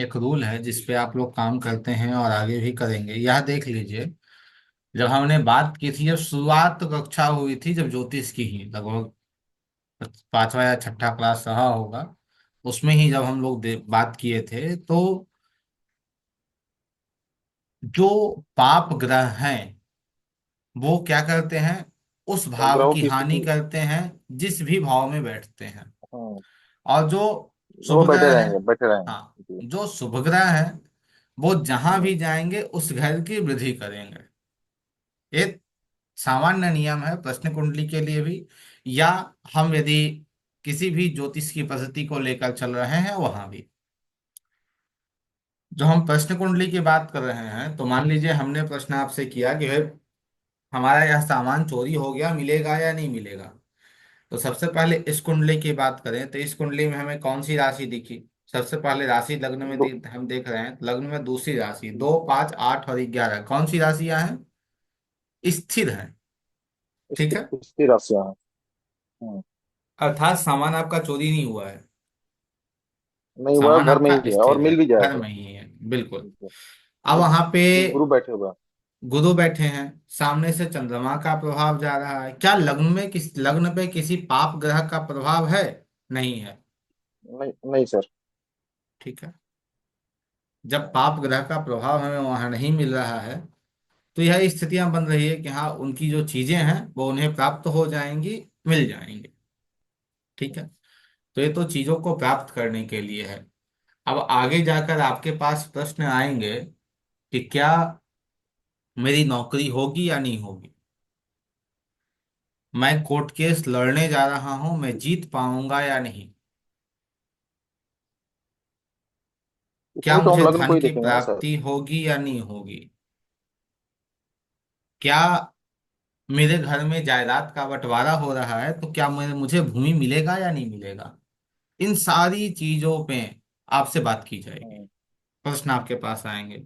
एक रूल है जिसपे आप लोग काम करते हैं और आगे भी करेंगे। यह देख लीजिए, जब हमने बात की थी, जब शुरुआत तो कक्षा हुई थी, जब ज्योतिष की ही लगभग पांचवा या छठा क्लास रहा होगा, उसमें ही जब हम लोग बात किए थे, तो जो पाप ग्रह हैं वो क्या करते हैं, उस भाव ग्रहों की की हानि स्थिति। करते हैं जिस भी भाव में बैठते हैं। हाँ, और जो वो शुभ ग्रह है, बैठे रहेंगे हाँ, जी। जो शुभ ग्रह है वो जहां हम्म, भी जाएंगे उस घर की वृद्धि करेंगे। ये सामान्य नियम है प्रश्न कुंडली के लिए भी, या हम यदि किसी भी ज्योतिष की पद्धति को लेकर चल रहे हैं वहां भी। जो हम प्रश्न कुंडली की बात कर रहे हैं, तो मान लीजिए हमने प्रश्न आपसे किया कि भाई हमारा यह सामान चोरी हो गया, मिलेगा या नहीं मिलेगा। तो सबसे पहले इस कुंडली की बात करें तो इस कुंडली में हमें कौन सी राशि दिखी। सबसे पहले राशि लग्न में दो हम देख रहे हैं, लग्न में दूसरी राशि, 2, 5, 8 और 11 कौन सी राशियां हैं, स्थिर हैं। ठीक है, स्थिर राशियां हैं। हम्म, अर्थात सामान आपका चोरी नहीं हुआ है, नहीं हुआ, सामान घर में आपका ही है और स्थिर है, मिल भी घर जाएगा। में ही है, बिल्कुल। अब और वहां पे गुरु बैठे हुए हैं। गुरु बैठे हैं, सामने से चंद्रमा का प्रभाव जा रहा है। क्या लग्न में लग्न पे किसी पाप ग्रह का प्रभाव है? नहीं है। नहीं नहीं सर। ठीक है, जब पाप ग्रह का प्रभाव हमें वहां नहीं मिल रहा है, तो यह स्थितियां बन रही है कि हाँ उनकी जो चीजें हैं वो उन्हें प्राप्त हो जाएंगी, मिल जाएंगी। ठीक है, तो ये तो चीजों को प्राप्त करने के लिए है। अब आगे जाकर आपके पास प्रश्न आएंगे कि क्या मेरी नौकरी होगी या नहीं होगी, मैं कोर्ट केस लड़ने जा रहा हूं, मैं जीत पाऊंगा या नहीं, क्या वो तो हम मुझे लग्न को धन ही की देखेंगे ना सर। प्राप्ति होगी या नहीं होगी, क्या मेरे घर में जायदाद का बंटवारा हो रहा है तो क्या मुझे भूमि मिलेगा या नहीं मिलेगा। इन सारी चीजों पे आपसे बात की जाएगी, हम्म, प्रश्न आपके पास आएंगे।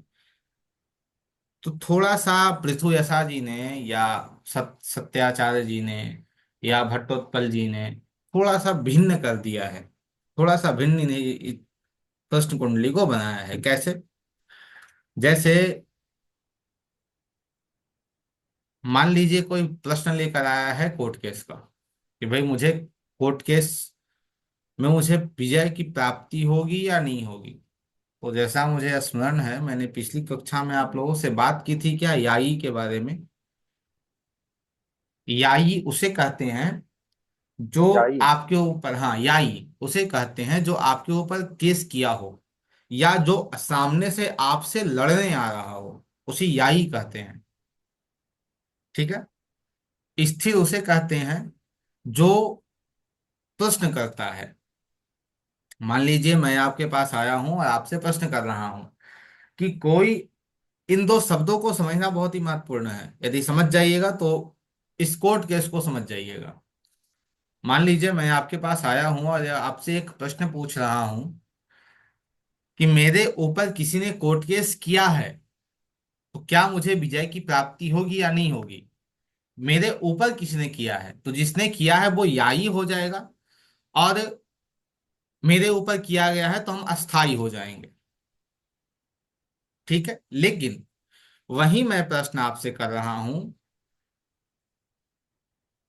तो थोड़ा सा पृथु यशा जी ने, या सत्याचार्य जी ने, या भट्टोत्पल जी ने थोड़ा सा भिन्न कर दिया है। थोड़ा सा भिन्न इन्हें इस प्रश्न कुंडली को बनाया है। कैसे? जैसे मान लीजिए कोई प्रश्न लेकर आया है कोर्ट केस का, कि भाई मुझे कोर्ट केस में मुझे विजय की प्राप्ति होगी या नहीं होगी। तो जैसा मुझे स्मरण है, मैंने पिछली कक्षा में आप लोगों से बात की थी क्या, याई के बारे में। याई उसे कहते हैं जो याई। आपके ऊपर, हाँ याई उसे कहते हैं जो आपके ऊपर केस किया हो, या जो सामने से आपसे लड़ने आ रहा हो, उसे याई कहते हैं। ठीक है, स्थिर उसे कहते हैं जो प्रश्न करता है। मान लीजिए मैं आपके पास आया हूं और आपसे प्रश्न कर रहा हूं कि कोई, इन दो शब्दों को समझना बहुत ही महत्वपूर्ण है। यदि समझ जाइएगा तो इस कोर्ट केस को समझ जाइएगा। मान लीजिए मैं आपके पास आया हूं और आपसे एक प्रश्न पूछ रहा हूं कि मेरे ऊपर किसी ने कोर्ट केस किया है, तो क्या मुझे विजय की प्राप्ति होगी या नहीं होगी। मेरे ऊपर किसी ने किया है, तो जिसने किया है वो याई हो जाएगा, और मेरे ऊपर किया गया है तो हम अस्थाई हो जाएंगे। ठीक है, लेकिन वही मैं प्रश्न आपसे कर रहा हूं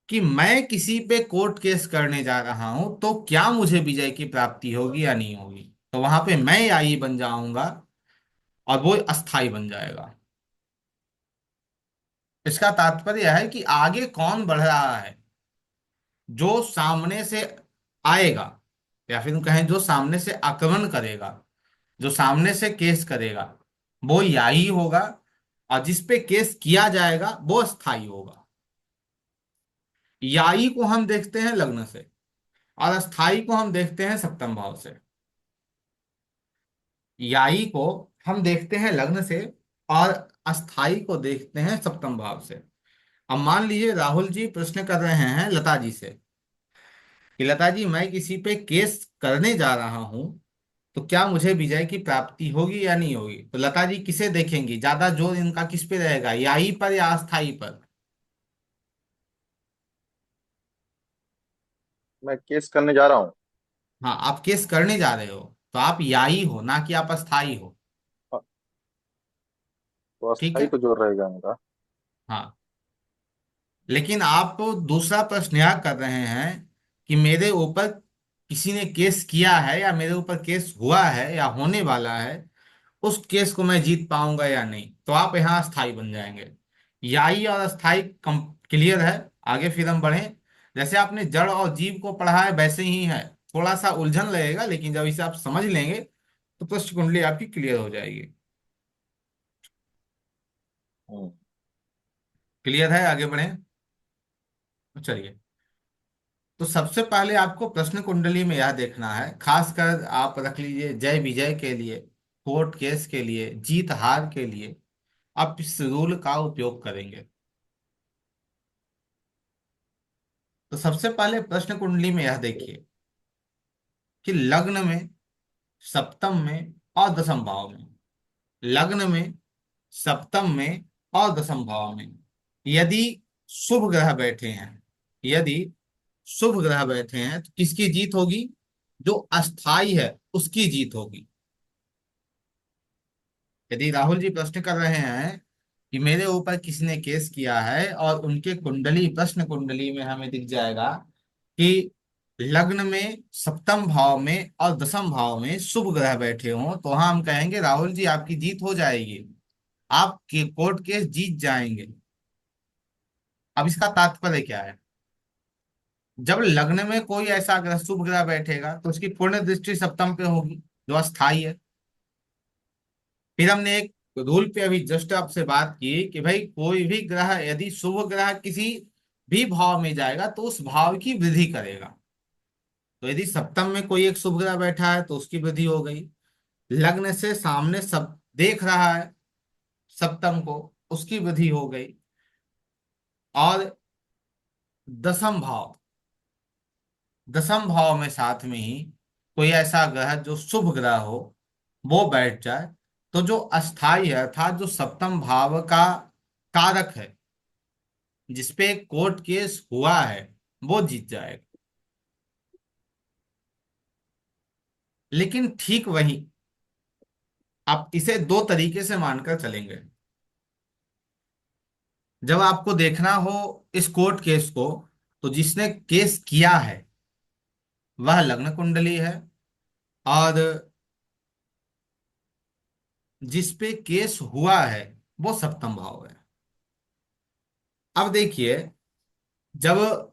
कि मैं किसी पे कोर्ट केस करने जा रहा हूं तो क्या मुझे विजय की प्राप्ति होगी या नहीं होगी। तो वहां पे मैं याई बन जाऊंगा और वो अस्थाई बन जाएगा। इसका तात्पर्य है कि आगे कौन बढ़ रहा है, जो सामने से आएगा, या फिर कहें जो सामने से आक्रमण करेगा, जो सामने से केस करेगा, वो याई होगा, और जिस पे केस किया जाएगा वो अस्थाई होगा। याई को हम देखते हैं लग्न से, और अस्थाई को हम देखते हैं सप्तम भाव से। याई को हम देखते हैं लग्न से, और अस्थाई को देखते हैं सप्तम भाव से। अब मान लीजिए राहुल जी प्रश्न कर रहे हैं लता जी से कि लता जी मैं किसी पे केस करने जा रहा हूं, तो क्या मुझे विजय की प्राप्ति होगी या नहीं होगी। तो लता जी किसे देखेंगी, ज्यादा जोर इनका किस पे रहेगा, याई पर या अस्थाई पर। मैं केस करने जा रहा हूँ। हाँ, आप केस करने जा रहे हो, तो आप याई हो, ना कि आप अस्थाई हो। हाँ, तो ठीक अस्थाई है। तो जोड़ रहेगा इनका। हाँ, लेकिन आप दूसरा प्रश्न यह कर रहे हैं कि मेरे ऊपर किसी ने केस किया है, या मेरे ऊपर केस हुआ है या होने वाला है, उस केस को मैं जीत पाऊंगा या नहीं। तो आप यहाँ अस्थाई बन जाएंगे। याई और अस्थाई कम क्लियर है। आगे फिर हम बढ़ें। जैसे आपने जड़ और जीव को पढ़ा है वैसे ही है। थोड़ा सा उलझन लगेगा, लेकिन जब इसे आप समझ लेंगे तो प्रश्न कुंडली आपकी क्लियर हो जाएगी। हम्म। क्लियर है, आगे बढ़ें। तो चलिए। तो सबसे पहले आपको प्रश्न कुंडली में यह देखना है, खासकर आप रख लीजिए जय विजय के लिए, कोर्ट केस के लिए, जीत हार के लिए आप इस रूल का उपयोग करेंगे। तो सबसे पहले प्रश्न कुंडली में यह देखिए कि लग्न में, सप्तम में और दसम भाव में, लग्न में, सप्तम में और दसम भाव में यदि शुभ ग्रह बैठे हैं, यदि शुभ ग्रह बैठे हैं तो किसकी जीत होगी? जो अस्थाई है उसकी जीत होगी। यदि राहुल जी प्रश्न कर रहे हैं कि मेरे ऊपर किसी ने केस किया है और उनके कुंडली, प्रश्न कुंडली में हमें दिख जाएगा कि लग्न में, सप्तम भाव में और दसम भाव में शुभ ग्रह बैठे हों, तो हाँ हम कहेंगे राहुल जी आपकी जीत हो जाएगी, आप के कोर्ट केस जीत जाएंगे। अब इसका तात्पर्य क्या है? जब लग्न में कोई ऐसा ग्रह, शुभ ग्रह बैठेगा तो उसकी पूर्ण दृष्टि सप्तम पे होगी, जो अस्थाई है। फिर हमने एक रूल पे अभी जस्ट आपसे बात की कि भाई कोई भी ग्रह यदि शुभ ग्रह किसी भी भाव में जाएगा तो उस भाव की वृद्धि करेगा। तो यदि सप्तम में कोई एक शुभ ग्रह बैठा है तो उसकी वृद्धि हो गई। लग्न से सामने सब देख रहा है सप्तम को, उसकी वृद्धि हो गई। और दसम भाव, दसम भाव में साथ में ही कोई ऐसा ग्रह जो शुभ ग्रह हो वो बैठ जाए, तो जो अस्थाई है अर्थात जो सप्तम भाव का कारक है, जिसपे कोर्ट केस हुआ है, वो जीत जाएगा। लेकिन ठीक वही आप इसे दो तरीके से मानकर चलेंगे। जब आपको देखना हो इस कोर्ट केस को, तो जिसने केस किया है वह लग्न कुंडली है, और जिस पे केस हुआ है वो सप्तम भाव है। अब देखिए, जब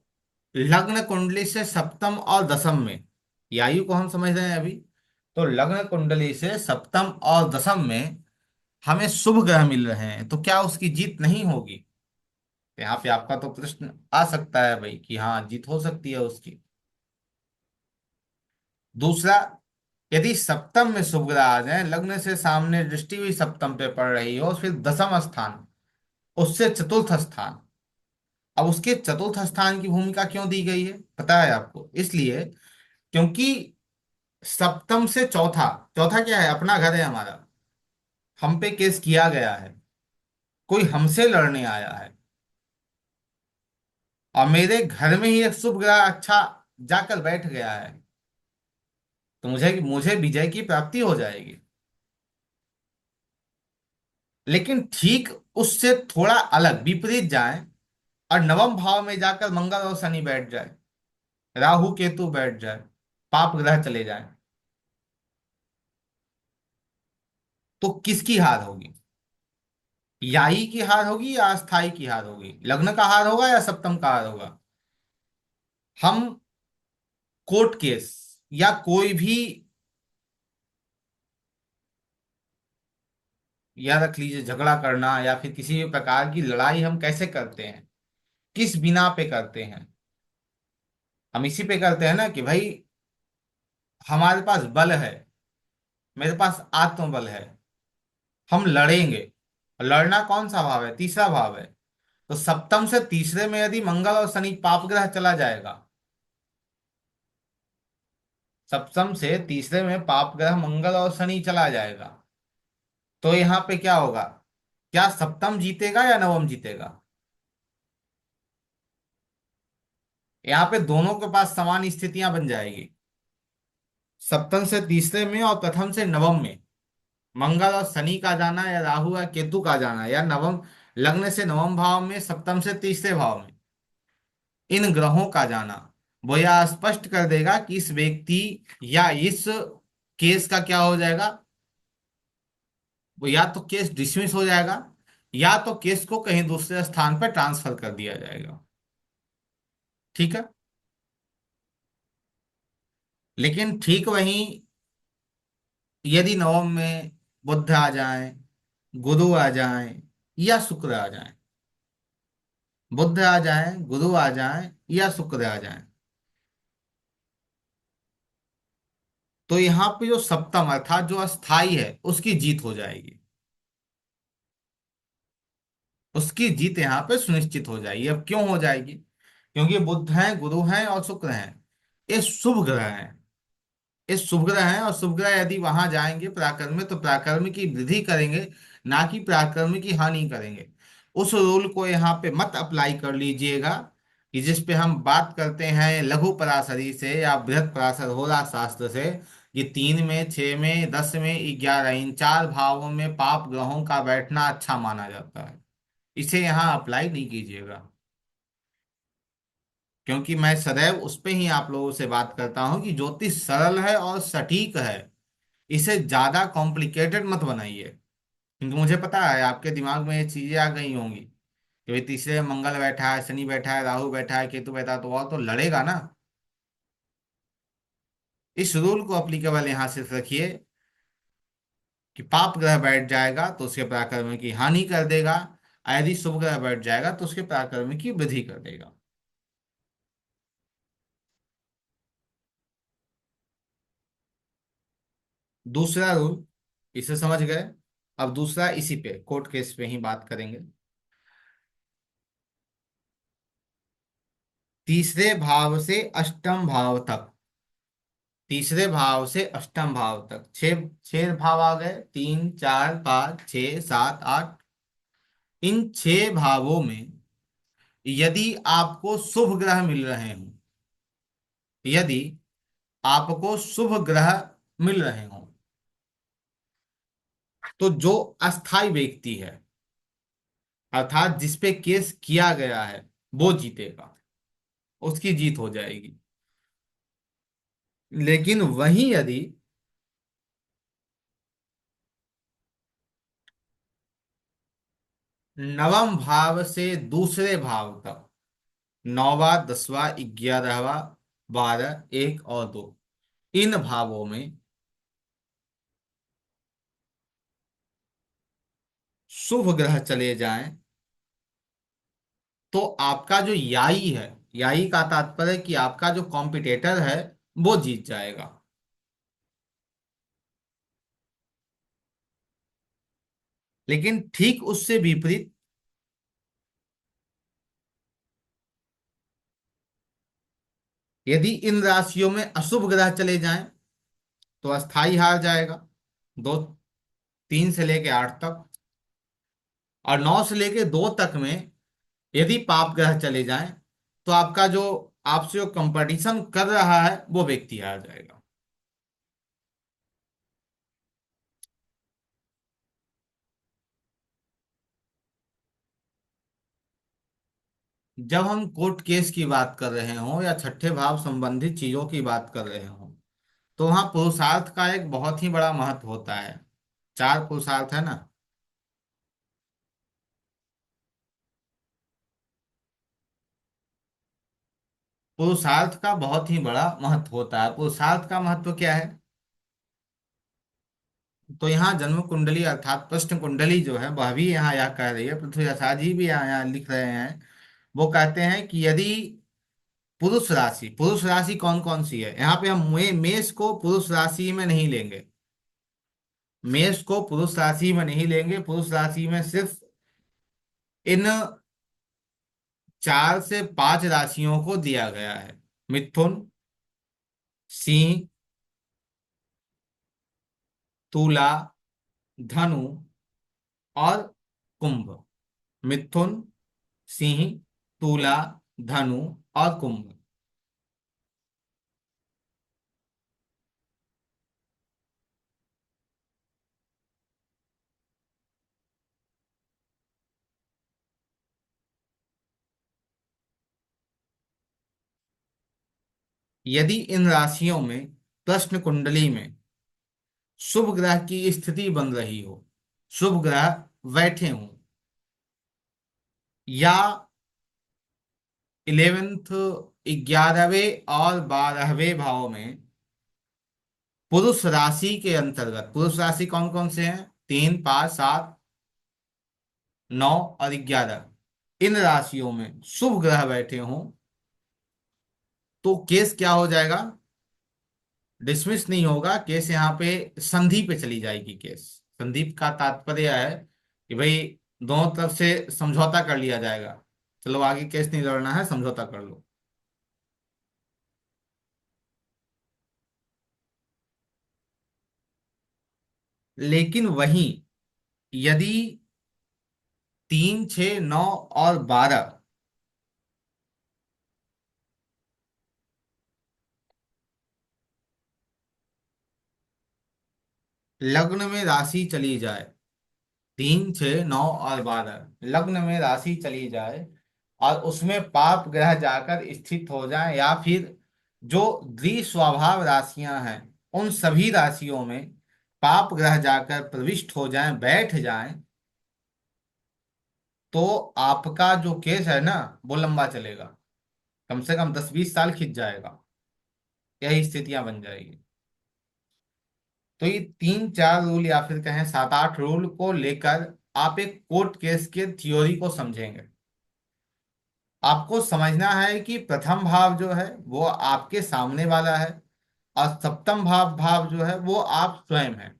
लग्न कुंडली से सप्तम और दसम में, ये आयु को हम समझ रहे हैं अभी, तो लग्न कुंडली से सप्तम और दसम में हमें शुभ ग्रह मिल रहे हैं, तो क्या उसकी जीत नहीं होगी? यहाँ पे आपका तो प्रश्न आ सकता है भाई कि हाँ जीत हो सकती है उसकी। दूसरा, यदि सप्तम में शुभ ग्रह आ जाए, लग्न से सामने दृष्टि हुई सप्तम पे पड़ रही हो, फिर दसम स्थान, उससे चतुर्थ स्थान। अब उसके चतुर्थ स्थान की भूमिका क्यों दी गई है पता है आपको? इसलिए क्योंकि सप्तम से चौथा, चौथा क्या है? अपना घर है हमारा, हम पे केस किया गया है, कोई हमसे लड़ने आया है, और मेरे घर में ही एक शुभ ग्रह अच्छा जाकर बैठ गया है, तो मुझे मुझे विजय की प्राप्ति हो जाएगी। लेकिन ठीक उससे थोड़ा अलग विपरीत जाए और नवम भाव में जाकर मंगल और शनि बैठ जाए, राहु केतु बैठ जाए, पाप ग्रह चले जाए, तो किसकी हार होगी? याई की हार होगी या अस्थाई की हार होगी? लग्न का हार होगा या सप्तम का हार होगा? हम कोर्ट केस या कोई भी, या रख लीजिए झगड़ा करना या फिर किसी भी प्रकार की लड़ाई हम कैसे करते हैं, किस बिना पे करते हैं? हम इसी पे करते हैं ना कि भाई हमारे पास बल है, मेरे पास आत्मबल है, हम लड़ेंगे। लड़ना कौन सा भाव है? तीसरा भाव है। तो सप्तम से तीसरे में यदि मंगल और शनि पाप ग्रह चला जाएगा, सप्तम से तीसरे में पाप ग्रह मंगल और शनि चला जाएगा, तो यहाँ पे क्या होगा? क्या सप्तम जीतेगा या नवम जीतेगा? यहाँ पे दोनों के पास समान स्थितियां बन जाएगी। सप्तम से तीसरे में और प्रथम से नवम में मंगल और शनि का जाना, या राहु या केतु का जाना, या नवम लग्न से नवम भाव में, सप्तम से तीसरे भाव में इन ग्रहों का जाना, वो यह स्पष्ट कर देगा कि इस व्यक्ति या इस केस का क्या हो जाएगा। वो या तो केस डिसमिस हो जाएगा, या तो केस को कहीं दूसरे स्थान पर ट्रांसफर कर दिया जाएगा। ठीक है। लेकिन ठीक वहीं, यदि नवम में बुध आ जाए, गुरु आ जाए, या शुक्र आ जाए, बुध आ जाए, गुरु आ जाए, या शुक्र आ जाए, तो यहाँ पे जो सप्तम अर्थात जो अस्थाई है उसकी जीत हो जाएगी। उसकी जीत यहाँ पे सुनिश्चित हो जाएगी। अब क्यों हो जाएगी? क्योंकि बुध हैं, गुरु हैं और शुक्र हैं, ये शुभ ग्रह हैं। ये शुभ ग्रह हैं, और शुभ ग्रह यदि वहां जाएंगे पराक्रम में, तो पराक्रम की वृद्धि करेंगे, ना कि पराक्रम की हानि करेंगे। उस रूल को यहाँ पे मत अप्लाई कर लीजिएगा कि जिस पे हम बात करते हैं लघु पराशरी से या बृहद पराशर होरा शास्त्र से, कि 3 में, 6 में, 10 में, 11 इन 4 भावों में पाप ग्रहों का बैठना अच्छा माना जाता है। इसे यहाँ अप्लाई नहीं कीजिएगा। क्योंकि मैं सदैव उस पे ही आप लोगों से बात करता हूं कि ज्योतिष सरल है और सटीक है, इसे ज्यादा कॉम्प्लिकेटेड मत बनाइए। क्योंकि मुझे पता है आपके दिमाग में ये चीजें आ गई होंगी कि भाई तीसरे में मंगल बैठा है, शनि बैठा है, राहु बैठा है, केतु बैठा है, तो और तो लड़ेगा ना। इस रूल को अप्लीकेबल यहां सिर्फ रखिए कि पाप ग्रह बैठ जाएगा तो उसके पराक्रम की हानि कर देगा, यदि शुभ ग्रह बैठ जाएगा तो उसके पराक्रम की वृद्धि कर देगा। दूसरा रूल, इसे समझ गए। अब दूसरा इसी पे कोर्ट केस पे ही बात करेंगे। तीसरे भाव से अष्टम भाव तक, तीसरे भाव से अष्टम भाव तक छह छह भाव आ गए, 3, 4, 5, 6, 7, 8। इन 6 भावों में यदि आपको शुभ ग्रह मिल रहे हों, यदि आपको शुभ ग्रह मिल रहे हों, तो जो अस्थाई व्यक्ति है, अर्थात जिसपे केस किया गया है, वो जीतेगा, उसकी जीत हो जाएगी। लेकिन वहीं यदि नवम भाव से दूसरे भाव तक, नौवा, 10वां, 11वां, 12, 1 और 2, इन भावों में शुभ ग्रह चले जाएं, तो आपका जो याई है, याई का तात्पर्य है कि आपका जो कॉम्पिटेटर है वो जीत जाएगा। लेकिन ठीक उससे विपरीत, यदि इन राशियों में अशुभ ग्रह चले जाएं, तो अस्थाई हार जाएगा, 2, 3 से लेके 8 तक। और 9 से लेके 2 तक में यदि पाप ग्रह चले जाएं, तो आपका जो आपसे जो कंपटीशन कर रहा है वो व्यक्ति हार जाएगा। जब हम कोर्ट केस की बात कर रहे हों या छठे भाव संबंधित चीजों की बात कर रहे हों, तो वहां पुरुषार्थ का एक बहुत ही बड़ा महत्व होता है। 4 पुरुषार्थ है ना। पुरुषार्थ का बहुत ही बड़ा महत्व होता है। पुरुषार्थ का महत्व क्या है? तो यहाँ जन्म कुंडली अर्थात प्रश्न कुंडली जो है वह भी यहाँ यह कह रही है, पृथ्वी आचार्य जी भी यहाँ लिख रहे हैं। वो कहते हैं कि यदि पुरुष राशि कौन कौन सी है, यहाँ पे हम मेष को पुरुष राशि में नहीं लेंगे। मेष को पुरुष राशि में नहीं लेंगे। पुरुष राशि में सिर्फ इन 4 से 5 राशियों को दिया गया है: मिथुन, सिंह, तुला, धनु और कुंभ। मिथुन, सिंह, तुला, धनु और कुंभ। यदि इन राशियों में प्रश्न कुंडली में शुभ ग्रह की स्थिति बन रही हो, शुभ ग्रह बैठे हों, या 11th 11वें और 12वें भाव में पुरुष राशि के अंतर्गत, पुरुष राशि कौन कौन से हैं? 3 5 7 9 और 11, इन राशियों में शुभ ग्रह बैठे हों, तो केस क्या हो जाएगा? डिसमिस नहीं होगा केस, यहाँ पे संधि पे चली जाएगी केस। संधि का तात्पर्य है कि भाई दोनों तरफ से समझौता कर लिया जाएगा, चलो आगे केस नहीं लड़ना है, समझौता कर लो। लेकिन वहीं यदि 3 6 9 और 12 लग्न में राशि चली जाए, 3 6 9 और 12 लग्न में राशि चली जाए, और उसमें पाप ग्रह जाकर स्थित हो जाए, या फिर जो द्विस्वभाव राशियां हैं उन सभी राशियों में पाप ग्रह जाकर प्रविष्ट हो जाएं, बैठ जाएं, तो आपका जो केस है ना वो लंबा चलेगा, कम से कम 10 20 साल खिंच जाएगा, यही स्थितियां बन जाएगी। तो ये 3 4 रूल या फिर कहें 7 8 रूल को लेकर आप एक कोर्ट केस के थ्योरी को समझेंगे। आपको समझना है कि प्रथम भाव जो है वो आपके सामने वाला है, और सप्तम भाव भाव जो है वो आप स्वयं हैं,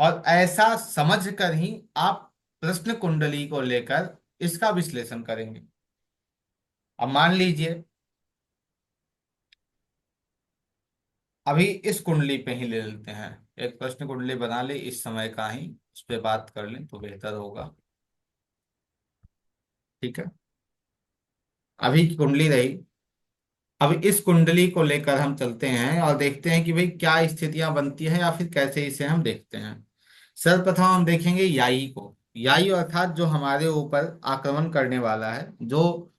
और ऐसा समझ कर ही आप प्रश्न कुंडली को लेकर इसका विश्लेषण करेंगे। अब मान लीजिए अभी इस कुंडली पे ही ले लेते हैं, एक प्रश्न कुंडली बना ले इस समय का ही, उस पर बात कर लें तो बेहतर होगा। ठीक है, अभी की कुंडली रही। अब इस कुंडली को लेकर हम चलते हैं और देखते हैं कि भाई क्या स्थितियां बनती हैं, या फिर कैसे इसे हम देखते हैं। सर्वप्रथम हम देखेंगे याई को। याई अर्थात जो हमारे ऊपर आक्रमण करने वाला है, जो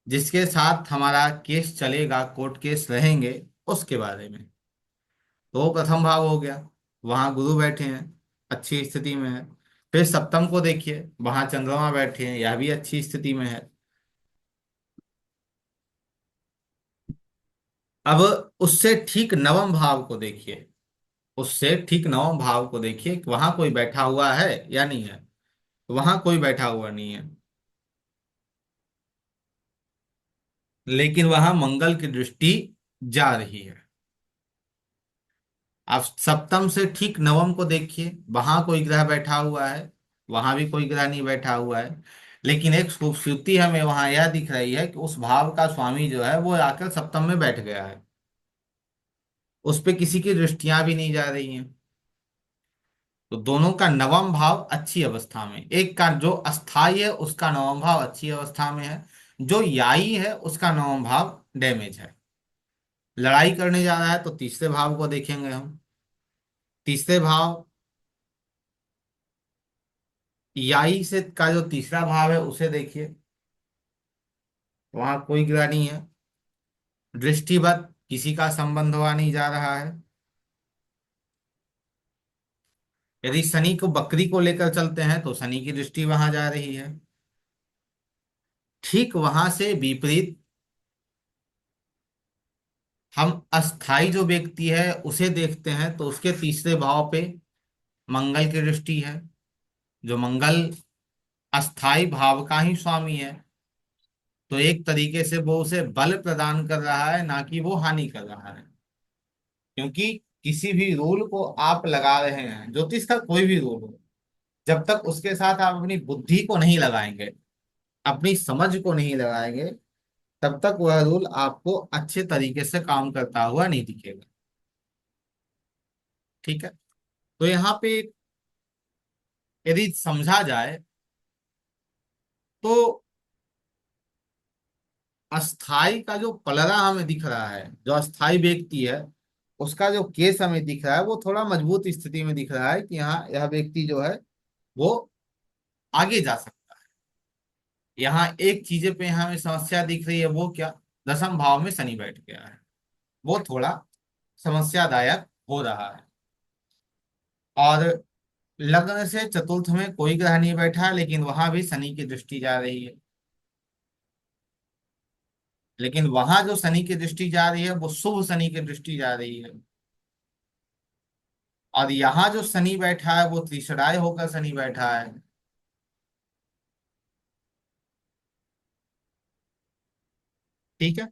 जिसके साथ हमारा केस चलेगा, कोर्ट केस रहेंगे, उसके बारे में। तो वो प्रथम भाव हो गया, वहां गुरु बैठे हैं, अच्छी स्थिति में है। फिर सप्तम को देखिए, वहां चंद्रमा बैठे हैं, यह भी अच्छी स्थिति में है। अब उससे ठीक नवम भाव को देखिए, उससे ठीक नवम भाव को देखिए कि वहां कोई बैठा हुआ है या नहीं है। वहां कोई बैठा हुआ नहीं है, लेकिन वहां मंगल की दृष्टि जा रही है। आप सप्तम से ठीक नवम को देखिए, वहां कोई ग्रह बैठा हुआ है, वहां भी कोई ग्रह नहीं बैठा हुआ है, लेकिन एक खूबसूरती हमें वहां यह दिख रही है कि उस भाव का स्वामी जो है वो आकर सप्तम में बैठ गया है, उस पे किसी की दृष्टियां भी नहीं जा रही हैं। तो दोनों का नवम भाव अच्छी अवस्था में, एक का जो अस्थाई है उसका नवम भाव अच्छी अवस्था में है, जो याई है उसका नवम भाव डैमेज है। लड़ाई करने जा रहा है तो तीसरे भाव को देखेंगे हम। तीसरे भाव, याई से का जो तीसरा भाव है उसे देखिए, वहां कोई ग्रह नहीं है, दृष्टिवत किसी का संबंध हुआ नहीं जा रहा है। यदि शनि को बकरी को लेकर चलते हैं तो शनि की दृष्टि वहां जा रही है। ठीक वहां से विपरीत हम अस्थाई जो व्यक्ति है उसे देखते हैं, तो उसके तीसरे भाव पे मंगल की दृष्टि है, जो मंगल अस्थाई भाव का ही स्वामी है। तो एक तरीके से वो उसे बल प्रदान कर रहा है, ना कि वो हानि कर रहा है। क्योंकि किसी भी रूल को आप लगा रहे हैं, ज्योतिष का कोई भी रूल हो, जब तक उसके साथ आप अपनी बुद्धि को नहीं लगाएंगे, अपनी समझ को नहीं लगाएंगे, तब तक वह रूल आपको अच्छे तरीके से काम करता हुआ नहीं दिखेगा। ठीक है, तो यहाँ पे यदि समझा जाए तो अस्थाई का जो पलड़ा हमें दिख रहा है, जो अस्थाई व्यक्ति है उसका जो केस हमें दिख रहा है वो थोड़ा मजबूत स्थिति में दिख रहा है, कि हाँ यह व्यक्ति जो है वो आगे जा सकता है। यहाँ एक चीजें पे हमें समस्या दिख रही है, वो क्या? दसम भाव में शनि बैठ गया है, वो थोड़ा समस्यादायक हो रहा है। और लग्न से चतुर्थ में कोई ग्रह नहीं बैठा, लेकिन वहां भी शनि की दृष्टि जा रही है। लेकिन वहां जो शनि की दृष्टि जा रही है वो शुभ शनि की दृष्टि जा रही है। और यहाँ जो शनि बैठा है वो त्रिशराय होकर शनि बैठा है। ठीक है।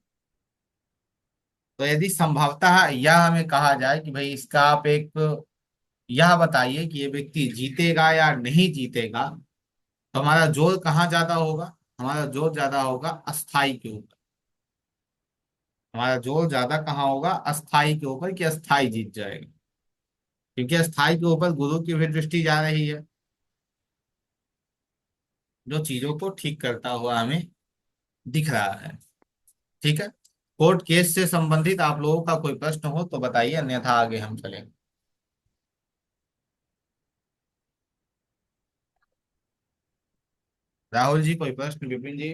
तो यदि संभवतः यह हमें कहा जाए कि भाई इसका आप एक यह बताइए कि ये व्यक्ति जीतेगा या नहीं जीतेगा, तो हमारा जोर कहाँ ज्यादा होगा? हमारा जोर ज्यादा होगा अस्थाई के ऊपर। हमारा जोर ज्यादा कहाँ होगा? अस्थाई के ऊपर, कि अस्थाई जीत जाएगा। क्योंकि अस्थाई के ऊपर गुरु की भी दृष्टि जा रही है, जो चीजों को ठीक करता हुआ हमें दिख रहा है। ठीक है। कोर्ट केस से संबंधित आप लोगों का कोई प्रश्न हो तो बताइए, अन्यथा आगे हम चलें। राहुल जी कोई प्रश्न? विपिन जी?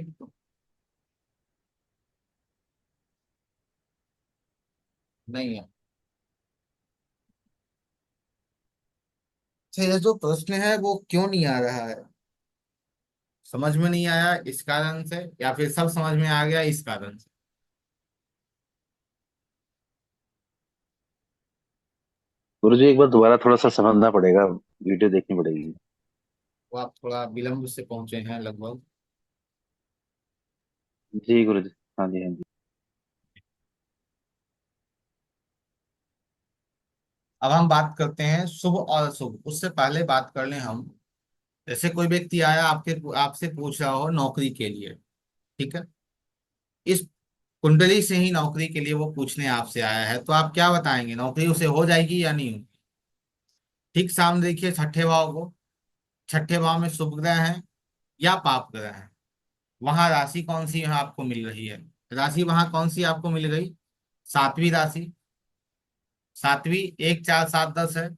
नहीं है? अच्छा, ये जो प्रश्न है वो क्यों नहीं आ रहा है? समझ में नहीं आया इस कारण से, या फिर सब समझ में आ गया इस कारण से? गुरु जी एक बार दोबारा थोड़ा सा समझना पड़ेगा, वीडियो देखनी पड़ेगी। वो आप थोड़ा विलंब से पहुंचे हैं लगभग। जी गुरु जी। हाँ जी हाँ जी। अब हम बात करते हैं शुभ और अशुभ। उससे पहले बात कर लें हम, जैसे कोई व्यक्ति आया आपके आपसे पूछ रहा हो नौकरी के लिए। ठीक है। इस कुंडली से ही नौकरी के लिए वो पूछने आपसे आया है, तो आप क्या बताएंगे, नौकरी उसे हो जाएगी या नहीं होगी? ठीक सामने देखिए छठे भाव को। छठे भाव में शुभ ग्रह है या पाप ग्रह है? वहां राशि कौन सी यहाँ आपको मिल रही है? राशि वहां कौन सी आपको मिल गई? सातवीं राशि। सातवीं, 1 4 7 10 है।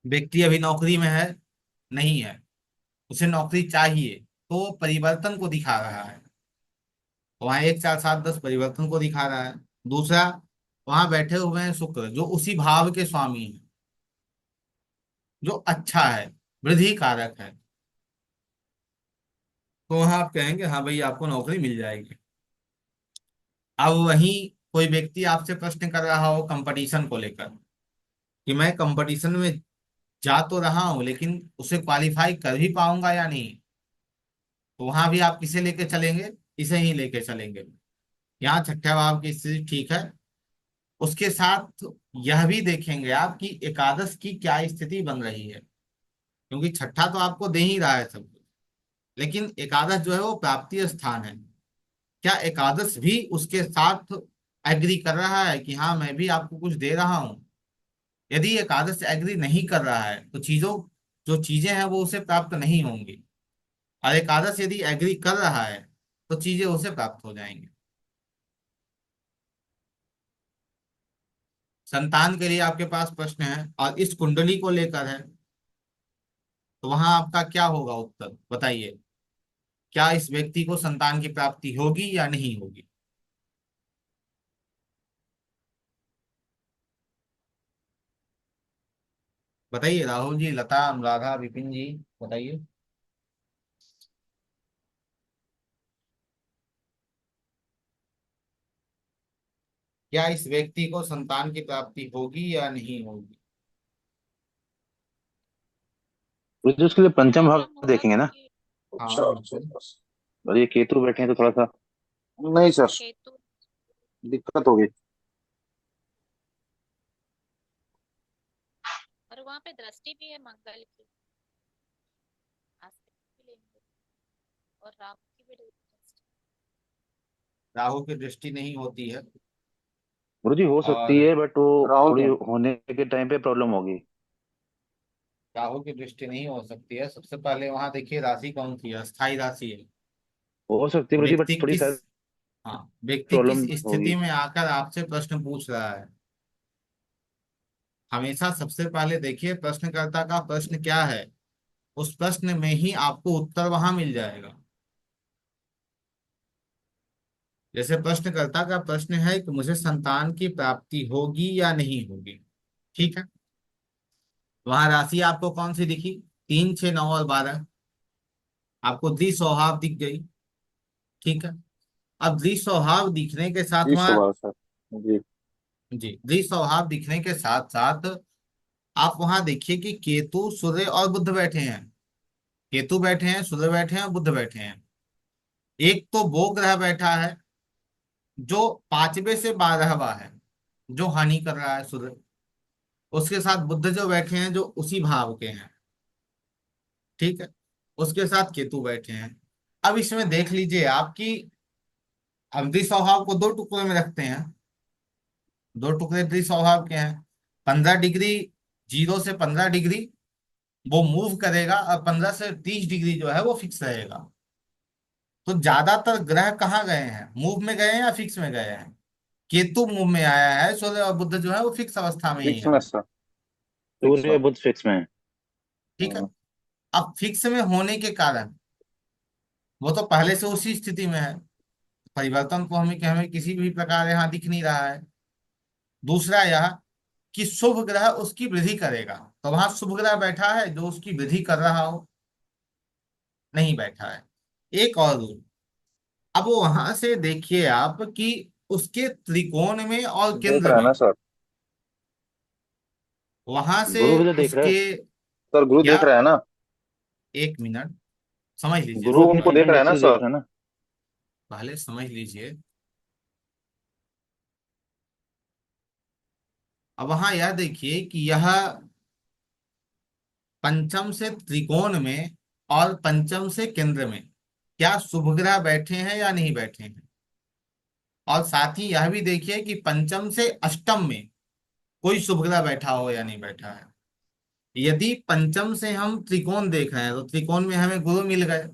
व्यक्ति अभी नौकरी में है? नहीं है। उसे नौकरी चाहिए, तो परिवर्तन को दिखा रहा है। वहां 1 4 7 10 परिवर्तन को दिखा रहा है। दूसरा, वहां बैठे हुए हैं शुक्र, जो उसी भाव के स्वामी हैं, जो अच्छा है, वृद्धि कारक है। तो वहां आप कहेंगे हाँ भाई आपको नौकरी मिल जाएगी। अब वहीं कोई व्यक्ति आपसे प्रश्न कर रहा हो कंपटीशन को लेकर, कि मैं कंपटीशन में जा तो रहा हूं लेकिन उसे क्वालिफाई कर भी पाऊंगा या नहीं, तो वहां भी आप किसे लेके चलेंगे? इसे ही लेके चलेंगे। यहाँ छठा भाव की स्थिति ठीक है। उसके साथ यह भी देखेंगे आप कि एकादश की क्या स्थिति बन रही है, क्योंकि छठा तो आपको दे ही रहा है सब कुछ, लेकिन एकादश जो है वो प्राप्ति स्थान है। क्या एकादश भी उसके साथ एग्री कर रहा है कि हाँ मैं भी आपको कुछ दे रहा हूं? यदि एकादश एग्री नहीं कर रहा है तो चीजों जो चीजें हैं वो उसे प्राप्त नहीं होंगी। और एकादश यदि एग्री कर रहा है तो चीजें उसे प्राप्त हो जाएंगी। संतान के लिए आपके पास प्रश्न है और इस कुंडली को लेकर है, तो वहां आपका क्या होगा उत्तर बताइए? क्या इस व्यक्ति को संतान की प्राप्ति होगी या नहीं होगी? बताइए राहुल जी, लता, अनुराधा, विपिन जी, बताइए। क्या इस व्यक्ति को संतान की प्राप्ति होगी या नहीं होगी? गुरु जी उसके लिए पंचम भाव देखेंगे ना। हाँ अच्छा अच्छा बिल्कुल। बस। और ये केतु बैठे हैं तो थोड़ा सा नहीं सर, दिक्कत होगी। राहु की दृष्टि नहीं होती है। गुरु जी हो सकती और है बट वो राहुल थोड़ी क्या? होने के टाइम पे प्रॉब्लम होगी। राहु की दृष्टि नहीं हो सकती है। सबसे पहले वहां देखिए राशि कौन सी है, अस्थाई राशि है। हो सकती है गुरु जी बट व्यक्ति थोड़ी किस सा हाँ, व्यक्ति किस प्रॉब्लम स्थिति होगी। में आकर आपसे प्रश्न पूछ रहा है? हमेशा सबसे पहले देखिए प्रश्नकर्ता का प्रश्न क्या है, उस प्रश्न में ही आपको उत्तर वहां मिल जाएगा। जैसे प्रश्नकर्ता का प्रश्न है कि मुझे संतान की प्राप्ति होगी या नहीं होगी। ठीक है। वहां राशि आपको कौन सी दिखी? 3, 6, 9 और 12। आपको द्विसौहाव दिख गई। ठीक है। अब द्विसौहाव दिखने के साथ जी वहां, सुभाष सर। जी। जी, द्विसौहाव दिखने के साथ साथ आप वहां देखिए कि केतु, सूर्य और बुध बैठे हैं। केतु बैठे हैं, सूर्य बैठे हैं और बुध बैठे हैं। एक तो वो ग्रह बैठा है जो 5वें से 12वां है, जो हानि कर रहा है सूर्य। उसके साथ बुध जो बैठे हैं जो उसी भाव के हैं। ठीक है। उसके साथ केतु बैठे हैं। अब इसमें देख लीजिए आपकी, हम द्विस्वभाव को दो टुकड़े में रखते हैं। दो टुकड़े द्विस्वभाव के हैं। 15 डिग्री, 0 से 15 डिग्री वो मूव करेगा, और 15 से 30 डिग्री जो है वो फिक्स रहेगा। तो ज्यादातर ग्रह कहाँ गए हैं? मूव में गए हैं या फिक्स में गए हैं? केतु मूव में आया है, सूर्य और बुध जो है वो फिक्स अवस्था में ही फिक्स है। में सर। फिक्स सूर्य में। बुध फिक्स में है। ठीक है। हाँ। अब फिक्स में होने के कारण वो तो पहले से उसी स्थिति में है। परिवर्तन तो हमें किसी भी प्रकार यहाँ दिख नहीं रहा है। दूसरा यह कि शुभ ग्रह उसकी वृद्धि करेगा। तो वहां शुभ ग्रह बैठा है जो उसकी वृद्धि कर रहा हो? नहीं बैठा है। एक और रूल। अब वहां से देखिए आप कि उसके त्रिकोण में और देख केंद्र रहे हैं में, ना सर। वहां से गुरु भी तो देख रहे उसके, हैं। सर गुरु क्या? देख रहे हैं ना। एक मिनट, समझ लीजिए, गुरु गुरु अपनी उनको जन्म देख रहे हैं ना कुंडली देख सर। रहे हैं ना। पहले समझ लीजिए। अब वहां यह देखिए कि यह पंचम से त्रिकोण में और पंचम से केंद्र में क्या शुभ ग्रह बैठे हैं या नहीं बैठे हैं। और साथ ही यह भी देखिए कि पंचम से अष्टम में कोई शुभ ग्रह बैठा हो या नहीं बैठा है। यदि पंचम से हम त्रिकोण देख रहे हैं तो त्रिकोण में हमें गुरु मिल गए,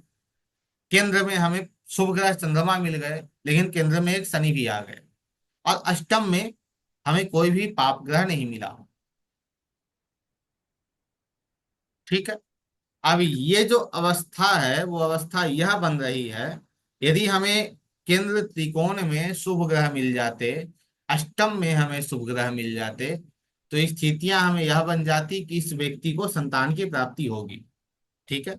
केंद्र में हमें शुभ ग्रह चंद्रमा मिल गए, लेकिन केंद्र में एक शनि भी आ गए, और अष्टम में हमें कोई भी पाप ग्रह नहीं मिला। ठीक है। अब ये जो अवस्था है वो अवस्था यह बन रही है, यदि हमें केंद्र त्रिकोण में शुभ ग्रह मिल जाते, अष्टम में हमें शुभ ग्रह मिल जाते, तो स्थितियां हमें यह बन जाती कि इस व्यक्ति को संतान की प्राप्ति होगी। ठीक है।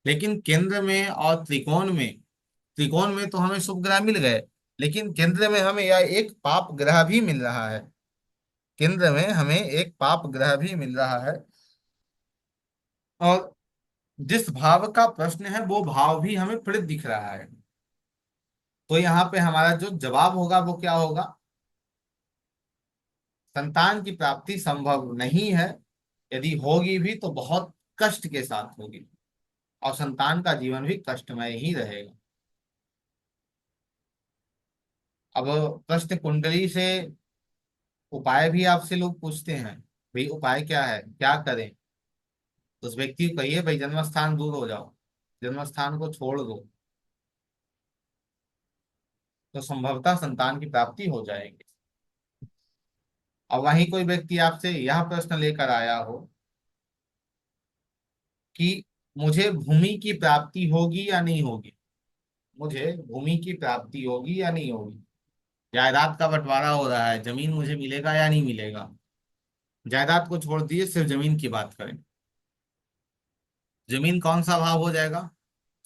लेकिन केंद्र में और त्रिकोण में तो हमें शुभ ग्रह मिल गए, लेकिन केंद्र में हमें यह एक पाप ग्रह भी मिल रहा है। केंद्र में हमें एक पाप ग्रह भी मिल रहा है। और जिस भाव का प्रश्न है वो भाव भी हमें पीड़ित दिख रहा है। तो यहाँ पे हमारा जो जवाब होगा वो क्या होगा? संतान की प्राप्ति संभव नहीं है। यदि होगी भी तो बहुत कष्ट के साथ होगी, और संतान का जीवन भी कष्टमय ही रहेगा। अब प्रश्न कुंडली से उपाय भी आपसे लोग पूछते हैं, भाई उपाय क्या है, क्या करें? तो उस व्यक्ति को कहिए भाई जन्म स्थान दूर हो जाओ, जन्म स्थान को छोड़ दो, तो संभवतः संतान की प्राप्ति हो जाएगी। और वहीं कोई व्यक्ति आपसे यह प्रश्न लेकर आया हो कि मुझे भूमि की प्राप्ति होगी या नहीं होगी, मुझे भूमि की प्राप्ति होगी या नहीं होगी, जायदाद का बंटवारा हो रहा है, जमीन मुझे मिलेगा या नहीं मिलेगा। जायदाद को छोड़ दिए, सिर्फ जमीन की बात करें। जमीन कौन सा भाव हो जाएगा?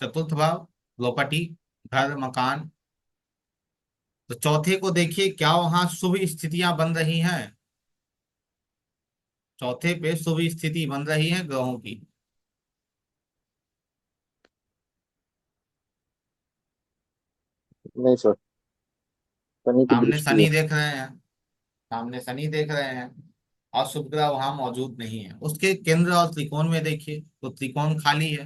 चतुर्थ भाव, प्रॉपर्टी, घर मकान। तो चौथे को देखिए, क्या वहां शुभ स्थितियां बन रही हैं? चौथे पे शुभ स्थिति बन रही है ग्रहों की। नहीं सर। शनि की सामने दृष्टि है। शनि देख रहे हैं, सामने शनि देख रहे हैं, और शुभ ग्रह वहां मौजूद नहीं है। उसके केंद्र और त्रिकोण में देखिए तो त्रिकोण खाली है।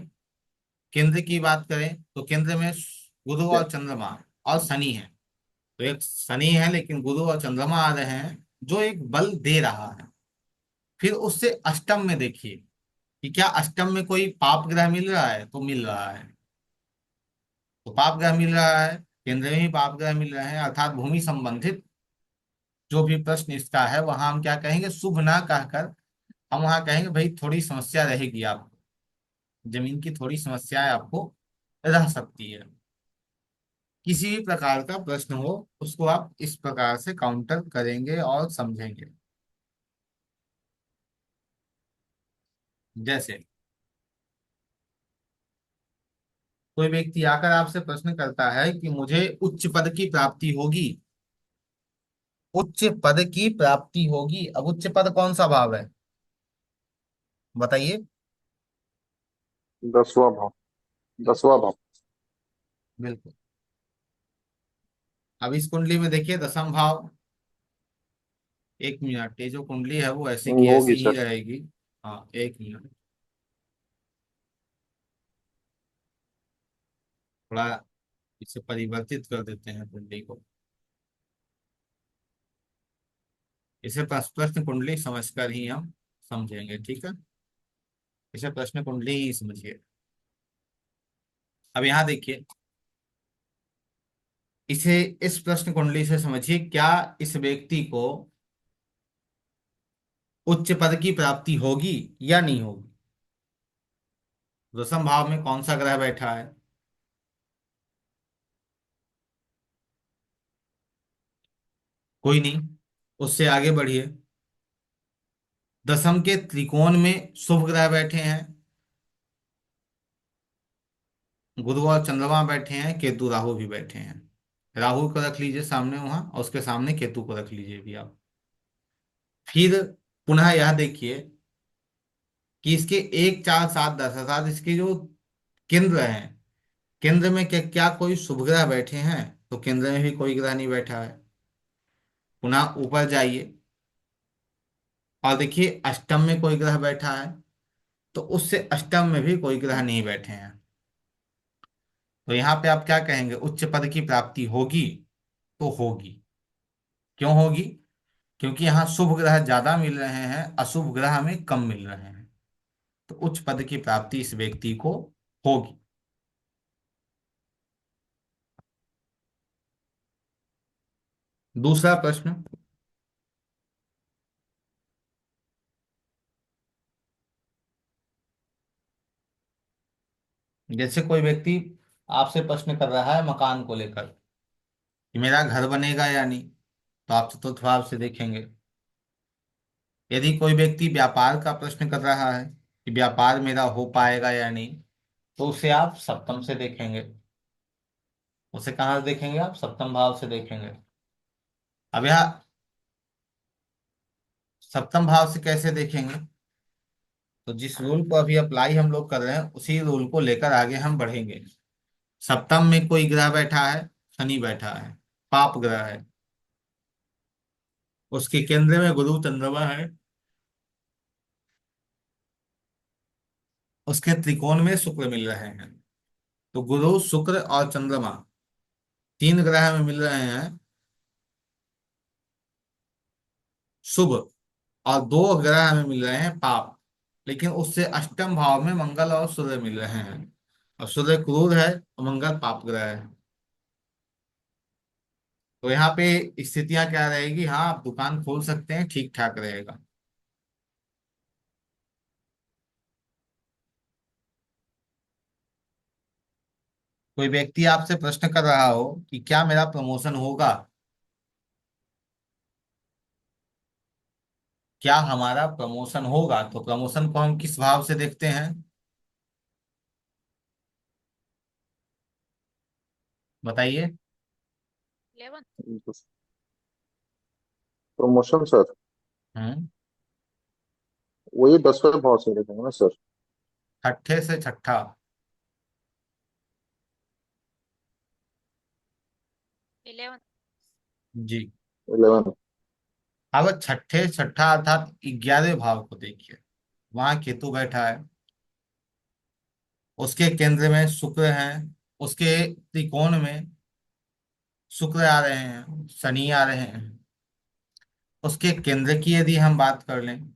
केंद्र की बात करें तो केंद्र में गुरु क्या? और चंद्रमा और शनि है। तो एक शनि है लेकिन गुरु और चंद्रमा आ रहे हैं, जो एक बल दे रहा है। फिर उससे अष्टम में देखिए कि क्या अष्टम में कोई पाप ग्रह मिल रहा है? तो मिल रहा है। तो पाप ग्रह मिल रहा है, केंद्र में ही पाप ग्रह मिल रहे हैं, अर्थात भूमि संबंधित जो भी प्रश्न इसका है वहां हम क्या कहेंगे, शुभ ना कहकर हम वहां कहेंगे भाई थोड़ी समस्या रहेगी आपको, जमीन की थोड़ी समस्याएं आपको रह सकती है। किसी भी प्रकार का प्रश्न हो, उसको आप इस प्रकार से काउंटर करेंगे और समझेंगे। जैसे कोई व्यक्ति आकर आपसे प्रश्न करता है कि मुझे उच्च पद की प्राप्ति होगी। उच्च पद की प्राप्ति होगी, अब उच्च पद कौन सा भाव है, बताइए। 10वां भाव। 10वां भाव। बिल्कुल। अब इस कुंडली में देखिए दसम भाव। एक मिनट, ये जो कुंडली है वो ऐसी की होगी ऐसी ही सर। रहेगी। हाँ, एक मिनट, थोड़ा इसे परिवर्तित कर देते हैं कुंडली को। इसे प्रश्न कुंडली समझकर ही हम समझेंगे, ठीक है। इसे प्रश्न कुंडली ही समझिए। अब यहाँ देखिए, इसे इस प्रश्न कुंडली से समझिए, क्या इस व्यक्ति को उच्च पद की प्राप्ति होगी या नहीं होगी। दसम भाव में कौन सा ग्रह बैठा है, कोई नहीं। उससे आगे बढ़िए, दसम के त्रिकोण में शुभ ग्रह बैठे हैं। गुरु और चंद्रमा बैठे हैं, केतु राहु भी बैठे हैं। राहु को रख लीजिए सामने वहां, और उसके सामने केतु को रख लीजिए भी आप। फिर पुनः यह देखिए कि इसके 1 4 7 10 अर्थात इसके जो केंद्र हैं, केंद्र में क्या क्या कोई शुभ ग्रह बैठे हैं, तो केंद्र में भी कोई ग्रह नहीं बैठा है। पुनः ऊपर जाइए और देखिए अष्टम में कोई ग्रह बैठा है, तो उससे अष्टम में भी कोई ग्रह नहीं बैठे हैं। तो यहाँ पे आप क्या कहेंगे, उच्च पद की प्राप्ति होगी तो होगी। क्यों होगी, क्योंकि यहाँ शुभ ग्रह ज्यादा मिल रहे हैं, अशुभ ग्रह हमें कम मिल रहे हैं। तो उच्च पद की प्राप्ति इस व्यक्ति को होगी। दूसरा प्रश्न, जैसे कोई व्यक्ति आपसे प्रश्न कर रहा है मकान को लेकर कि मेरा घर बनेगा या नहीं, तो आप चतुर्थ भाव से देखेंगे। यदि कोई व्यक्ति व्यापार का प्रश्न कर रहा है कि व्यापार मेरा हो पाएगा या नहीं, तो उसे आप सप्तम से देखेंगे। उसे कहाँ से देखेंगे, आप सप्तम भाव से देखेंगे। अब यह सप्तम भाव से कैसे देखेंगे, तो जिस रूल को अभी अप्लाई हम लोग कर रहे हैं उसी रूल को लेकर आगे हम बढ़ेंगे। सप्तम में कोई ग्रह बैठा है, शनि बैठा है, पाप ग्रह है। उसके केंद्र में गुरु चंद्रमा है। उसके त्रिकोण में शुक्र मिल रहे हैं। तो गुरु शुक्र और चंद्रमा तीन ग्रह में मिल रहे हैं शुभ, और दो ग्रह हमें मिल रहे हैं पाप। लेकिन उससे अष्टम भाव में मंगल और सूर्य मिल रहे हैं, और सूर्य क्रूर है और मंगल पाप ग्रह है। तो यहाँ पे स्थितियां क्या रहेगी, हाँ आप दुकान खोल सकते हैं, ठीक ठाक रहेगा। कोई व्यक्ति आपसे प्रश्न कर रहा हो कि क्या मेरा प्रमोशन होगा, क्या हमारा प्रमोशन होगा, तो प्रमोशन को हम किस भाव से देखते हैं, बताइए। प्रमोशन सर, हम्म। वही 10वें भाव से देखेंगे ना सर। छठे से छठा। जी। 11। अब छठे छठा अर्थात 11वें भाव को देखिए, वहां केतु बैठा है। उसके केंद्र में शुक्र है। उसके त्रिकोण में शुक्र आ रहे हैं, शनि आ रहे हैं। उसके केंद्र की यदि हम बात कर लें,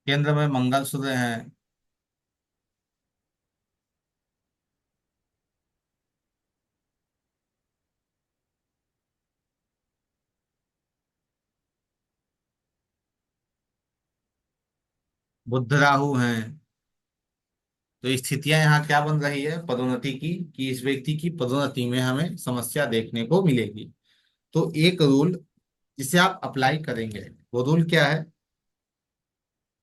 केंद्र में मंगल सूर्य हैं। बुध राहु हैं, तो स्थितियां यहाँ क्या बन रही है पदोन्नति की, कि इस व्यक्ति की पदोन्नति में हमें समस्या देखने को मिलेगी। तो एक रूल जिसे आप अप्लाई करेंगे, वो रूल क्या है?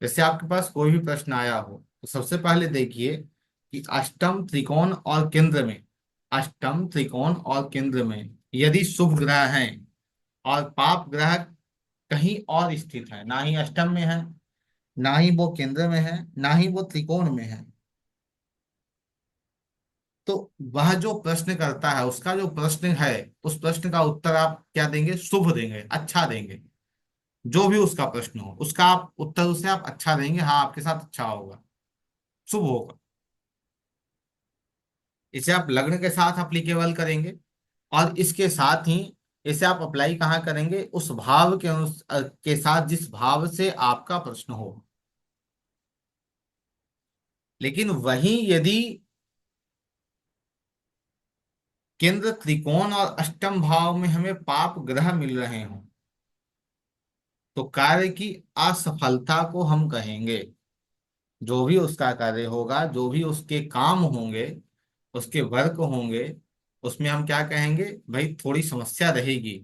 जैसे आपके पास कोई भी प्रश्न आया हो तो सबसे पहले देखिए कि अष्टम त्रिकोण और केंद्र में, अष्टम त्रिकोण और केंद्र में यदि शुभ ग्रह हैं और पाप ग्रह कहीं और स्थित है, ना ही अष्टम में है, ना ही वो केंद्र में है, ना ही वो त्रिकोण में है, तो वह जो प्रश्न करता है उसका जो प्रश्न है, उस प्रश्न का उत्तर आप क्या देंगे? शुभ देंगे, अच्छा देंगे। जो भी उसका प्रश्न हो उसका आप उत्तर उसे आप अच्छा देंगे, हाँ आपके साथ अच्छा होगा, शुभ होगा। इसे आप लग्न के साथ अप्लीकेबल करेंगे, और इसके साथ ही इसे आप अप्लाई कहाँ करेंगे? उस भाव के साथ जिस भाव से आपका प्रश्न हो। लेकिन वहीं यदि केंद्र त्रिकोण और अष्टम भाव में हमें पाप ग्रह मिल रहे हों, तो कार्य की असफलता को हम कहेंगे। जो भी उसका कार्य होगा, जो भी उसके काम होंगे, उसके वर्क होंगे, उसमें हम क्या कहेंगे? भाई थोड़ी समस्या रहेगी।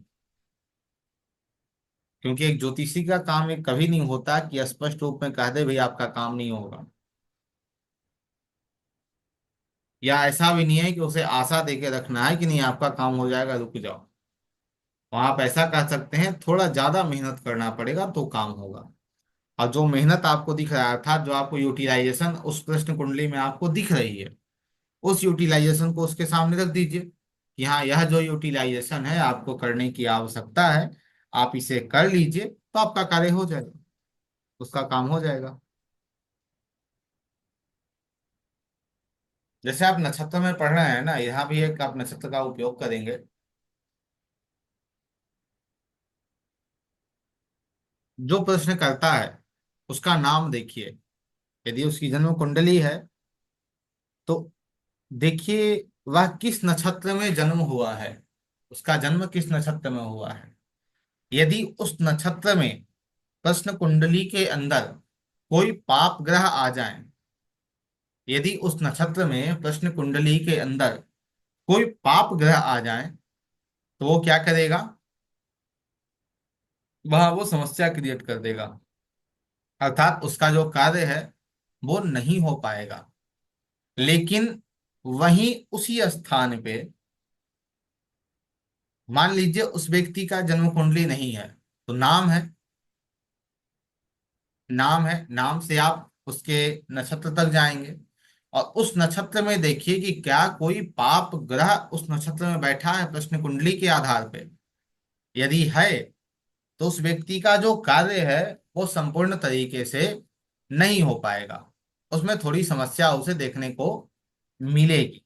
क्योंकि एक ज्योतिषी का काम एक कभी नहीं होता कि स्पष्ट रूप में कह दे भाई आपका काम नहीं होगा, या ऐसा भी नहीं है कि उसे आशा देके रखना है कि नहीं आपका काम हो जाएगा, रुक जाओ। वहां आप ऐसा कह सकते हैं थोड़ा ज्यादा मेहनत करना पड़ेगा तो काम होगा। और जो मेहनत आपको दिख रहा था, जो आपको यूटिलाइजेशन उस प्रश्न कुंडली में आपको दिख रही है, उस यूटिलाइजेशन को उसके सामने रख दीजिए कि हाँ यह जो यूटिलाइजेशन है आपको करने की आवश्यकता है, आप इसे कर लीजिए तो आपका कार्य हो जाएगा, उसका काम हो जाएगा। जैसे आप नक्षत्र में पढ़ रहे हैं ना, यहाँ भी एक आप नक्षत्र का उपयोग करेंगे। जो प्रश्न करता है उसका नाम देखिए, यदि उसकी जन्म कुंडली है तो देखिए वह किस नक्षत्र में जन्म हुआ है, उसका जन्म किस नक्षत्र में हुआ है। यदि उस नक्षत्र में प्रश्न कुंडली के अंदर कोई पाप ग्रह आ जाए, यदि उस नक्षत्र में प्रश्न कुंडली के अंदर कोई पाप ग्रह आ जाए, तो वो क्या करेगा? वह वो समस्या क्रिएट कर देगा, अर्थात उसका जो कार्य है वो नहीं हो पाएगा। लेकिन वहीं उसी स्थान पे मान लीजिए उस व्यक्ति का जन्म कुंडली नहीं है, तो नाम है, नाम है, नाम से आप उसके नक्षत्र तक जाएंगे, और उस नक्षत्र में देखिए कि क्या कोई पाप ग्रह उस नक्षत्र में बैठा है प्रश्न कुंडली के आधार पे। यदि है तो उस व्यक्ति का जो कार्य है वो संपूर्ण तरीके से नहीं हो पाएगा, उसमें थोड़ी समस्या उसे देखने को मिलेगी।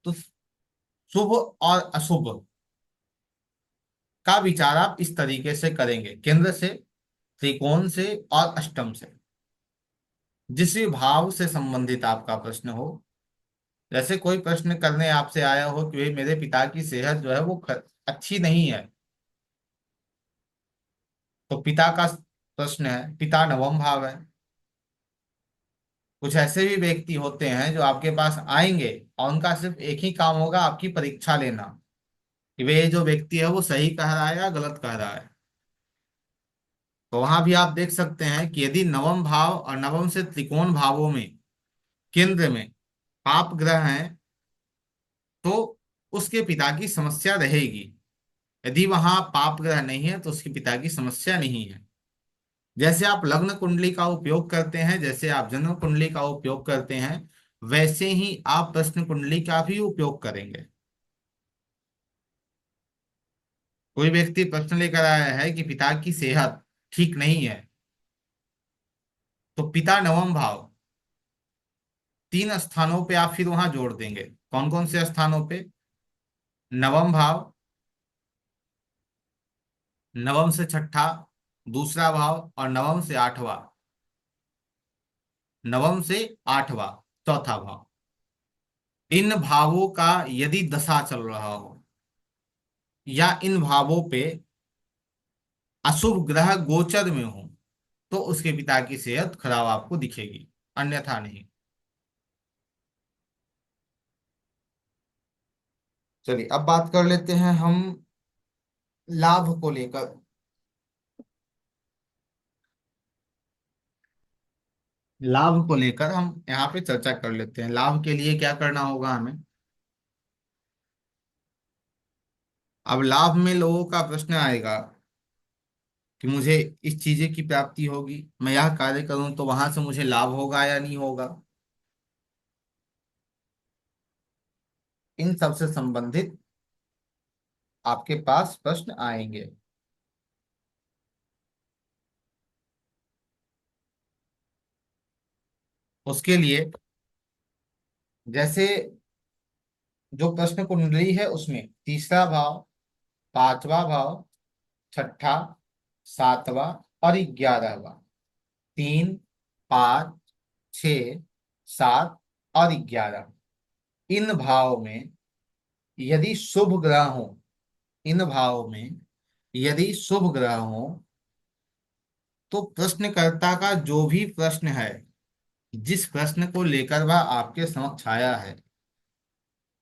तो शुभ और अशुभ का विचार आप इस तरीके से करेंगे, केंद्र से, त्रिकोण से और अष्टम से, जिस भी भाव से संबंधित आपका प्रश्न हो। जैसे कोई प्रश्न करने आपसे आया हो कि भाई मेरे पिता की सेहत जो है वो अच्छी नहीं है, तो पिता का प्रश्न है, पिता नवम भाव है। कुछ ऐसे भी व्यक्ति होते हैं जो आपके पास आएंगे और उनका सिर्फ एक ही काम होगा आपकी परीक्षा लेना, कि वे जो व्यक्ति है वो सही कह रहा है या गलत कह रहा है। तो वहां भी आप देख सकते हैं कि यदि नवम भाव और नवम से त्रिकोण भावों में केंद्र में पाप ग्रह हैं, तो उसके पिता की समस्या रहेगी। यदि वहां पाप ग्रह नहीं है तो उसके पिता की समस्या नहीं है। जैसे आप लग्न कुंडली का उपयोग करते हैं, जैसे आप जन्म कुंडली का उपयोग करते हैं, वैसे ही आप प्रश्न कुंडली का भी उपयोग करेंगे। कोई व्यक्ति प्रश्न लेकर आया है कि पिता की सेहत ठीक नहीं है, तो पिता नवम भाव, तीन स्थानों पे आप फिर वहां जोड़ देंगे। कौन कौन से स्थानों पे? नवम भाव, नवम से छठा दूसरा भाव, और नवम से आठवां, नवम से आठवां चौथा भाव। इन भावों का यदि दशा चल रहा हो या इन भावों पे अशुभ ग्रह गोचर में हो, तो उसके पिता की सेहत खराब आपको दिखेगी, अन्यथा नहीं। चलिए अब बात कर लेते हैं हम लाभ को लेकर। लाभ को लेकर हम यहाँ पे चर्चा कर लेते हैं। लाभ के लिए क्या करना होगा हमें। अब लाभ में लोगों का प्रश्न आएगा कि मुझे इस चीजें की प्राप्ति होगी, मैं यह कार्य करूं तो वहां से मुझे लाभ होगा या नहीं होगा। इन सब से संबंधित आपके पास प्रश्न आएंगे। उसके लिए जैसे जो प्रश्न कुंडली है उसमें तीसरा भाव, पांचवा भाव, छठा, सातवां और 11वां, 3, 5, 6, 7 और 11, इन भाव में यदि शुभ ग्रह हो, इन भाव में यदि शुभ ग्रह हो, तो प्रश्नकर्ता का जो भी प्रश्न है, जिस प्रश्न को लेकर वह आपके समक्ष आया है,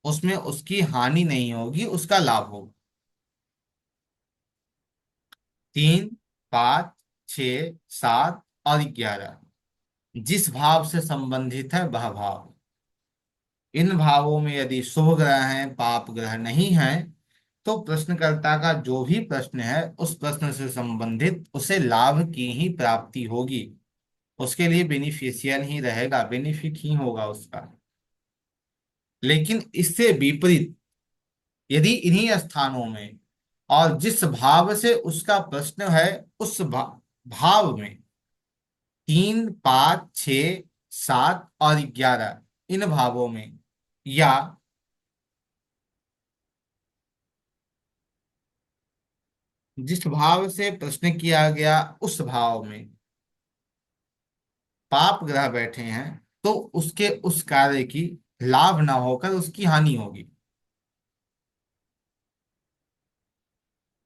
उसमें उसकी हानि नहीं होगी, उसका लाभ होगा। 3, 5, 6, 7 और 11 जिस भाव से संबंधित है वह भाव, इन भावों में यदि शुभ ग्रह हैं, पाप ग्रह नहीं है, तो प्रश्नकर्ता का जो भी प्रश्न है उस प्रश्न से संबंधित उसे लाभ की ही प्राप्ति होगी, उसके लिए बेनिफिशियल ही रहेगा, बेनिफिट ही होगा उसका। लेकिन इससे विपरीत यदि इन्हीं स्थानों में और जिस भाव से उसका प्रश्न है उस भाव में 3, 5, 6, 7 और 11, इन भावों में या जिस भाव से प्रश्न किया गया उस भाव में पाप ग्रह बैठे हैं, तो उसके उस कार्य की लाभ ना होकर उसकी हानि होगी।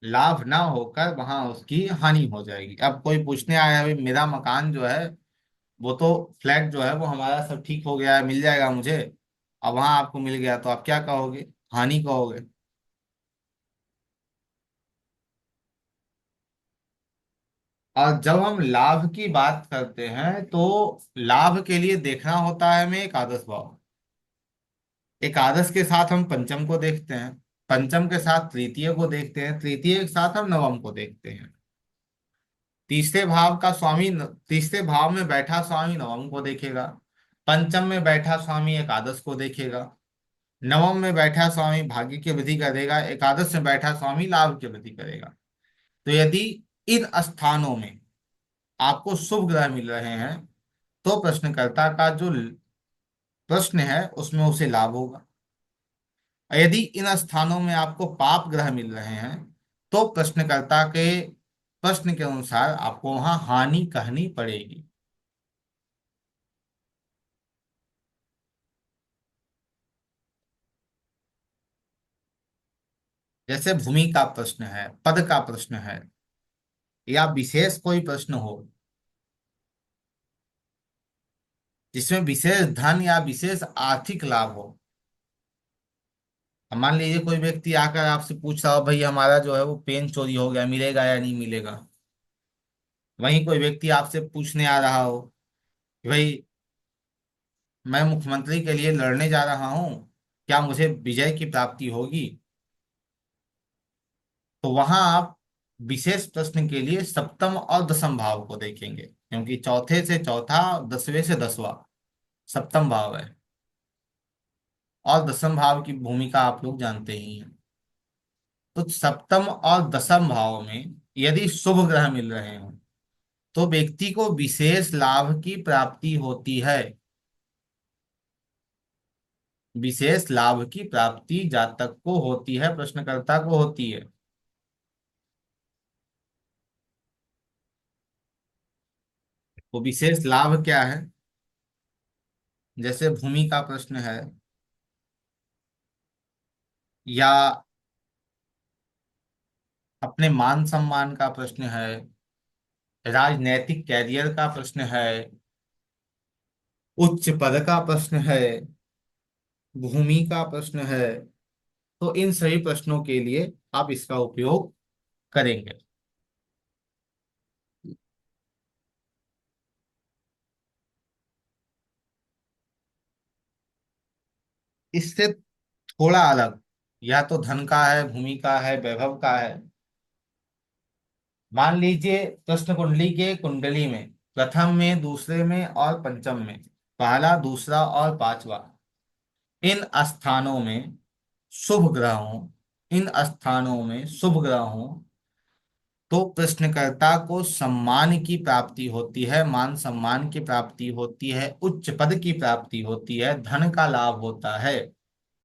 लाभ ना होकर वहां उसकी हानि हो जाएगी। अब कोई पूछने आया है, भाई मेरा मकान जो है वो तो फ्लैट जो है वो हमारा सब ठीक हो गया है, मिल जाएगा मुझे, अब वहां आपको मिल गया तो आप क्या कहोगे, हानि कहोगे। और जब हम लाभ की बात करते हैं तो लाभ के लिए देखना होता है हमें एकादश भाव। एकादश के साथ हम पंचम को देखते हैं, पंचम के साथ तृतीय को देखते हैं, तृतीय के साथ हम नवम को देखते हैं। तीसरे भाव का स्वामी तीसरे भाव में बैठा स्वामी नवम को देखेगा, पंचम में बैठा स्वामी एकादश को देखेगा, नवम में बैठा स्वामी भाग्य की वृद्धि करेगा, एकादश में बैठा स्वामी लाभ की वृद्धि करेगा। तो यदि इन स्थानों में आपको शुभ ग्रह मिल रहे हैं, तो प्रश्नकर्ता का जो प्रश्न है उसमें उसे लाभ होगा। यदि इन स्थानों में आपको पाप ग्रह मिल रहे हैं, तो प्रश्नकर्ता के प्रश्न के अनुसार आपको वहां हानि कहनी पड़ेगी। जैसे भूमि का प्रश्न है, पद का प्रश्न है, या विशेष कोई प्रश्न हो जिसमें विशेष धन या विशेष आर्थिक लाभ हो। अब मान लीजिए कोई व्यक्ति आकर आपसे पूछ रहा हो, भाई हमारा जो है वो पेन चोरी हो गया, मिलेगा या नहीं मिलेगा। वहीं कोई व्यक्ति आपसे पूछने आ रहा हो कि भाई मैं मुख्यमंत्री के लिए लड़ने जा रहा हूँ, क्या मुझे विजय की प्राप्ति होगी। तो वहां आप विशेष प्रश्न के लिए सप्तम और दसम भाव को देखेंगे, क्योंकि चौथे से चौथा, 10वें से 10वां सप्तम भाव है। और दसम भाव की भूमिका आप लोग जानते ही हैं। तो सप्तम और दसम भाव में यदि शुभ ग्रह मिल रहे हो, तो व्यक्ति को विशेष लाभ की प्राप्ति होती है। विशेष लाभ की प्राप्ति जातक को होती है, प्रश्नकर्ता को होती है। वो विशेष लाभ क्या है। जैसे भूमि का प्रश्न है, या अपने मान सम्मान का प्रश्न है, राजनैतिक कैरियर का प्रश्न है, उच्च पद का प्रश्न है, भूमि का प्रश्न है, तो इन सभी प्रश्नों के लिए आप इसका उपयोग करेंगे। इससे थोड़ा अलग, या तो धन का है, भूमि का है, वैभव का है। मान लीजिए प्रश्न कुंडली के कुंडली में प्रथम में, दूसरे में और पंचम में, पहला, दूसरा और पांचवा, इन स्थानों में शुभ ग्रहों इन स्थानों में शुभ ग्रहों तो प्रश्नकर्ता को सम्मान की प्राप्ति होती है, मान सम्मान की प्राप्ति होती है, उच्च पद की प्राप्ति होती है, धन का लाभ होता है।